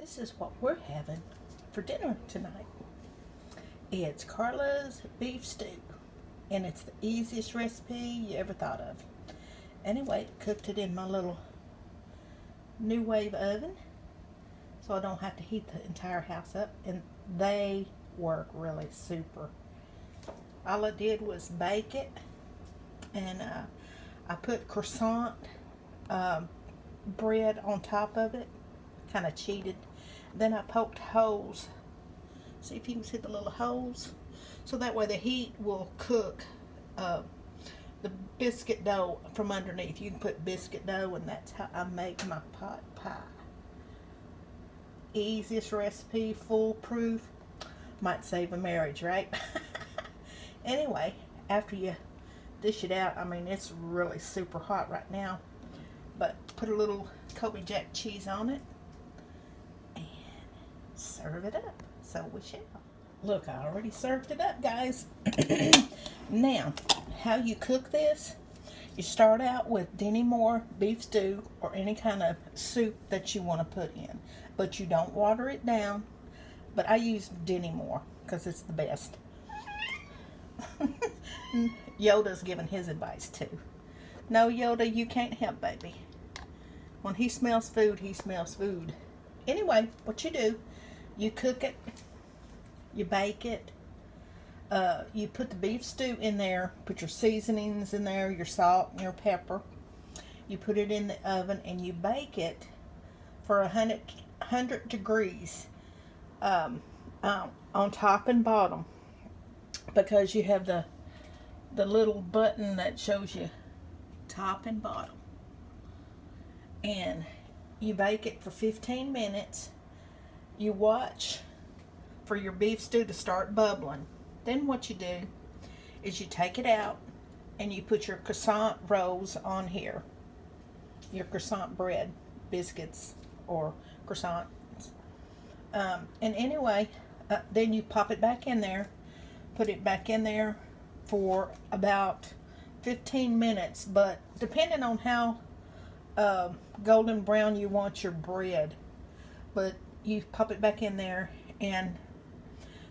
This is what we're having for dinner tonight. It's Karla's beef stew, and it's the easiest recipe you ever thought of. Anyway, cooked it in my little nuwave oven, so I don't have to heat the entire house up, and they work really super. All I did was bake it, and I put croissant bread on top of it, kind of cheated. Then I poked holes. See if you can see the little holes, so that way the heat will cook the biscuit dough from underneath. You can put biscuit dough, and that's how I make my pot pie. Easiest recipe, foolproof. Might save a marriage, right? Anyway, after you dish it out, I mean, it's really super hot right now, but put a little Kobe Jack cheese on it and serve it up. So we shall. Look, I already served it up, guys. Now, how you cook this, you start out with Denny Moore beef stew or any kind of soup that you want to put in, but you don't water it down. But I use Denny Moore because it's the best. Yoda's giving his advice too. No, Yoda, you can't help baby. When he smells food, he smells food. Anyway, what you do, you cook it, you bake it, you put the beef stew in there, put your seasonings in there, your salt and your pepper. You put it in the oven and you bake it for 100 degrees on top and bottom, because you have the little button that shows you top and bottom. And you bake it for 15 minutes. You watch for your beef stew to start bubbling. Then what you do is you take it out and you put your croissant rolls on here. Your croissant bread, biscuits or croissants. And anyway, then you pop it back in there, put it back in there for about 15 minutes, but depending on how golden brown you want your bread, but you pop it back in there, and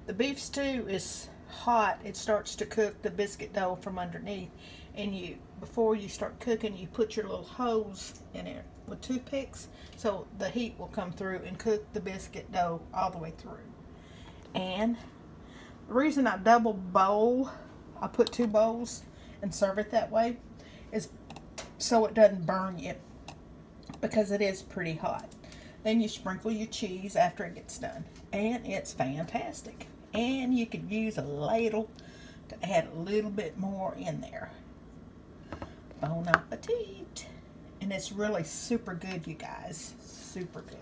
the beef stew is hot. It starts to cook the biscuit dough from underneath, and you, before you start cooking, you put your little hose in it with toothpicks so the heat will come through and cook the biscuit dough all the way through. And the reason I double bowl, I put 2 bowls and serve it that way, is so it doesn't burn you, because it is pretty hot. Then you sprinkle your cheese after it gets done, and it's fantastic. And you could use a ladle to add a little bit more in there. Bon appetit. And it's really super good, you guys. Super good.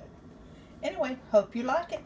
Anyway, hope you like it.